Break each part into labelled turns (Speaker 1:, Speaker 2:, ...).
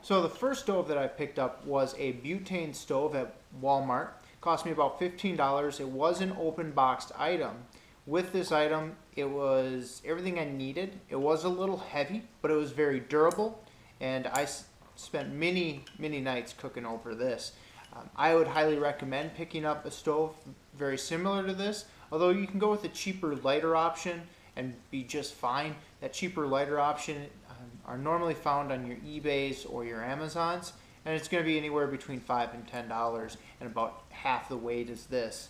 Speaker 1: So the first stove that I picked up was a butane stove at Walmart. It cost me about $15. It was an open boxed item. With this item, it was everything I needed. It was a little heavy, but it was very durable, and I spent many nights cooking over this. I would highly recommend picking up a stove very similar to this, although you can go with a cheaper, lighter option and be just fine. That cheaper, lighter option are normally found on your eBays or your Amazons, and it's going to be anywhere between $5 and $10, and about half the weight is this.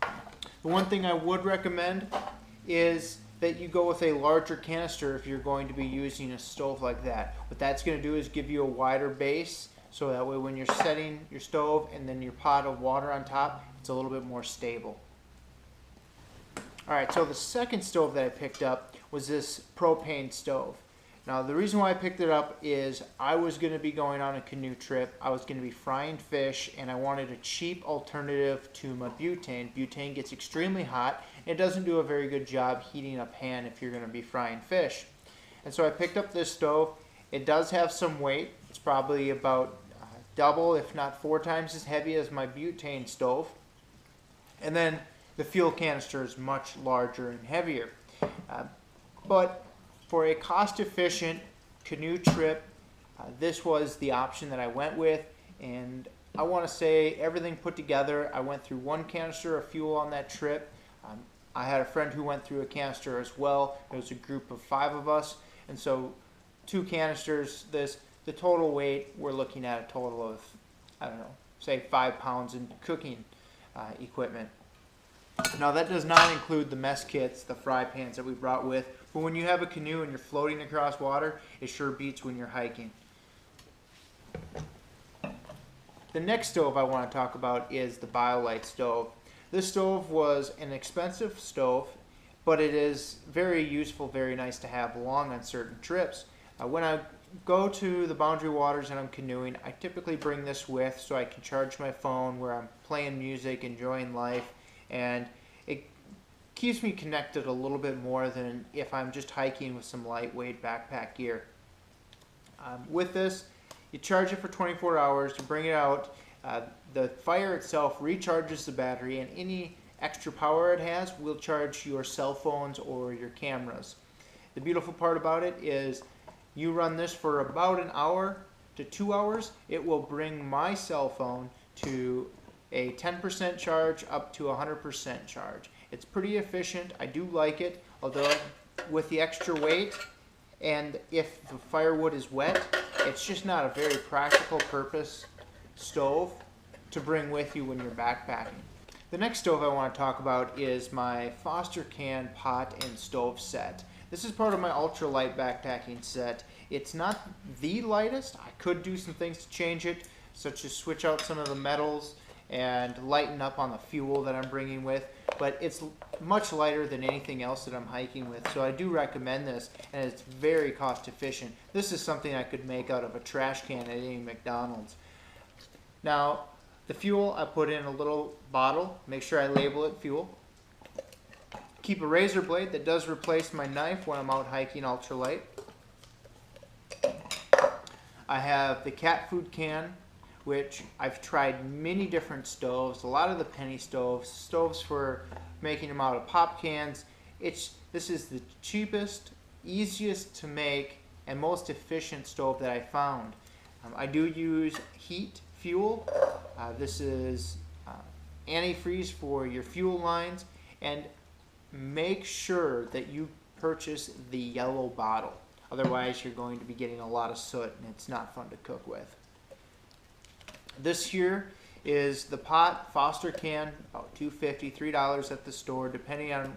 Speaker 1: The one thing I would recommend is that you go with a larger canister if you're going to be using a stove like that. What that's going to do is give you a wider base, so that way when you're setting your stove and then your pot of water on top, it's a little bit more stable. Alright, so the second stove that I picked up was this propane stove. Now the reason why I picked it up is I was going to be going on a canoe trip, I was going to be frying fish, and I wanted a cheap alternative to my butane. Butane gets extremely hot, and it doesn't do a very good job heating a pan if you're going to be frying fish. And so I picked up this stove. It does have some weight. It's probably about double, if not 4 times as heavy as my butane stove. And then the fuel canister is much larger and heavier. But for a cost-efficient canoe trip, this was the option that I went with, and I want to say everything put together, I went through 1 canister of fuel on that trip. I had a friend who went through a canister as well. It was a group of 5 of us, and so 2 canisters. The total weight, we're looking at a total of, I don't know, say 5 pounds in cooking equipment. Now that does not include the mess kits, the fry pans that we brought with, but when you have a canoe and you're floating across water, it sure beats when you're hiking. The next stove I want to talk about is the BioLite stove. This stove was an expensive stove, but it is very useful, very nice to have along on certain trips. When I go to the Boundary Waters and I'm canoeing, I typically bring this with so I can charge my phone where I'm playing music, enjoying life, and it keeps me connected a little bit more than if I'm just hiking with some lightweight backpack gear. With this, you charge it for 24 hours, you bring it out, the fire itself recharges the battery, and any extra power it has will charge your cell phones or your cameras. The beautiful part about it is you run this for about an hour to 2 hours, it will bring my cell phone to a 10% charge up to 100% charge. It's pretty efficient. I do like it, although with the extra weight and if the firewood is wet, it's just not a very practical purpose stove to bring with you when you're backpacking. The next stove I want to talk about is my Foster Can pot and stove set. This is part of my ultralight backpacking set. It's not the lightest. I could do some things to change it, such as switch out some of the metals and lighten up on the fuel that I'm bringing with, but it's much lighter than anything else that I'm hiking with, so I do recommend this, and it's very cost efficient. This is something I could make out of a trash can at any McDonald's. Now, the fuel I put in a little bottle, make sure I label it fuel. Keep a razor blade that does replace my knife when I'm out hiking ultralight. I have the cat food can, which I've tried many different stoves, a lot of the penny stoves, stoves for making them out of pop cans. This is the cheapest, easiest to make, and most efficient stove that I found. I do use heat fuel. This is antifreeze for your fuel lines, and make sure that you purchase the yellow bottle. Otherwise, you're going to be getting a lot of soot, and it's not fun to cook with. This here is the pot, Foster Can, about $2.50, $3 at the store, depending on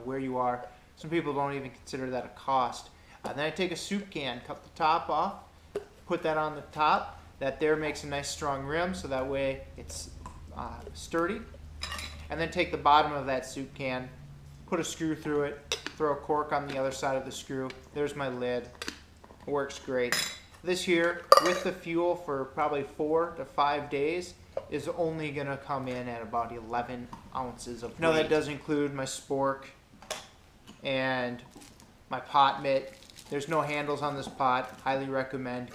Speaker 1: where you are. Some people don't even consider that a cost. Then I take a soup can, cut the top off, put that on the top. That there makes a nice strong rim, so that way it's sturdy. And then take the bottom of that soup can, put a screw through it, throw a cork on the other side of the screw. There's my lid. Works great. This here, with the fuel for probably 4 to 5 days, is only going to come in at about 11 ounces of weight. Now that does include my spork and my pot mitt. There's no handles on this pot. Highly recommend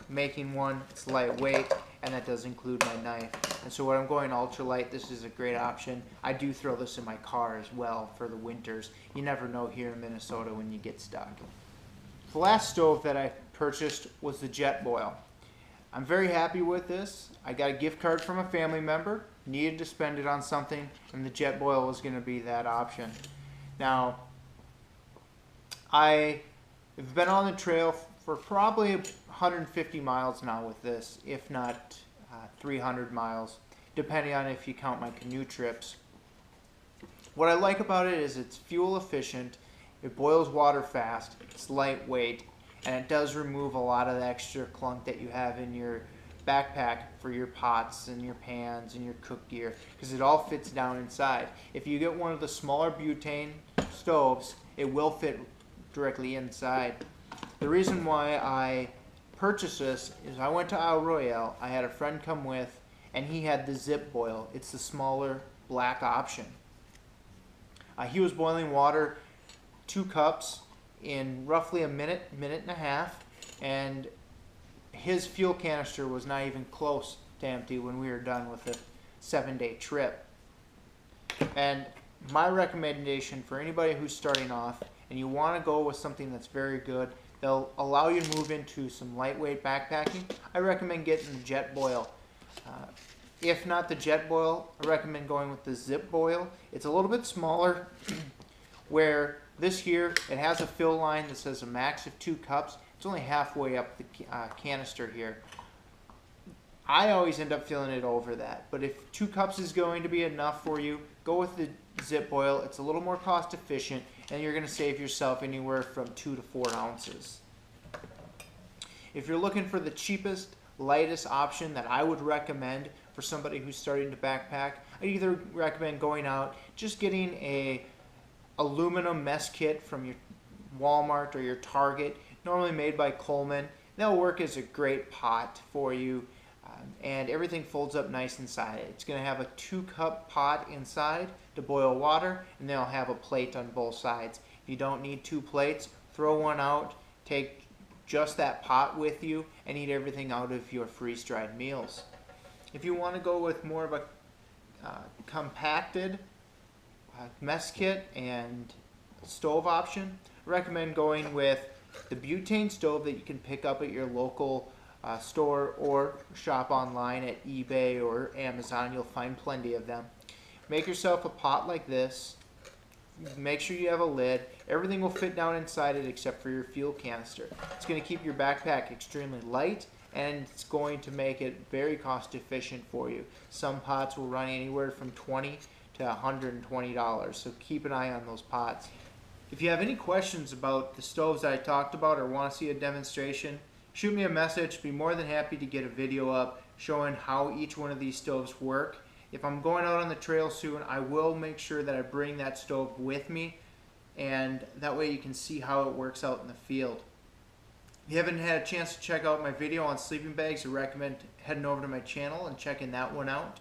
Speaker 1: making one. It's lightweight, and that does include my knife. And so when I'm going ultralight, this is a great option. I do throw this in my car as well for the winters. You never know here in Minnesota when you get stuck. The last stove that I purchased was the Jetboil. I'm very happy with this. I got a gift card from a family member, needed to spend it on something, and the Jetboil was going to be that option. Now, I have been on the trail for probably 150 miles now with this, if not 300 miles, depending on if you count my canoe trips. What I like about it is it's fuel efficient, it boils water fast, it's lightweight, and it does remove a lot of the extra clunk that you have in your backpack for your pots and your pans and your cook gear, because it all fits down inside. If you get one of the smaller butane stoves, it will fit directly inside. The reason why I purchased this is I went to Isle Royale, I had a friend come with, and he had the Zip-Boil. It's the smaller black option. He was boiling water 2 cups in roughly a minute, minute and a half, and his fuel canister was not even close to empty when we were done with the 7-day trip. And my recommendation for anybody who's starting off and you want to go with something that's very good, they'll allow you to move into some lightweight backpacking, I recommend getting the Jetboil. If not the Jetboil, I recommend going with the Zip-Boil. It's a little bit smaller, where this here, it has a fill line that says a max of 2 cups. It's only halfway up the canister here. I always end up filling it over that, but if 2 cups is going to be enough for you, go with the Zip-Boil. It's a little more cost efficient, and you're going to save yourself anywhere from 2 to 4 ounces. If you're looking for the cheapest, lightest option that I would recommend for somebody who's starting to backpack, I either recommend going out, just getting a aluminum mess kit from your Walmart or your Target, normally made by Coleman. They'll work as a great pot for you, and everything folds up nice inside it. It's going to have a 2-cup pot inside to boil water, and they'll have a plate on both sides. If you don't need 2 plates, throw one out, take just that pot with you, and eat everything out of your freeze-dried meals. If you want to go with more of a compacted mess kit and stove option, I recommend going with the butane stove that you can pick up at your local store or shop online at eBay or Amazon. You'll find plenty of them. Make yourself a pot like this. Make sure you have a lid. Everything will fit down inside it except for your fuel canister. It's going to keep your backpack extremely light, and it's going to make it very cost efficient for you. Some pots will run anywhere from $20 to $120, so keep an eye on those pots. If you have any questions about the stoves I talked about or want to see a demonstration, shoot me a message. Be more than happy to get a video up showing how each one of these stoves work. If I'm going out on the trail soon, I will make sure that I bring that stove with me, and that way you can see how it works out in the field. If you haven't had a chance to check out my video on sleeping bags, I recommend heading over to my channel and checking that one out.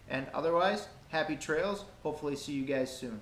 Speaker 1: And otherwise, happy trails. Hopefully see you guys soon.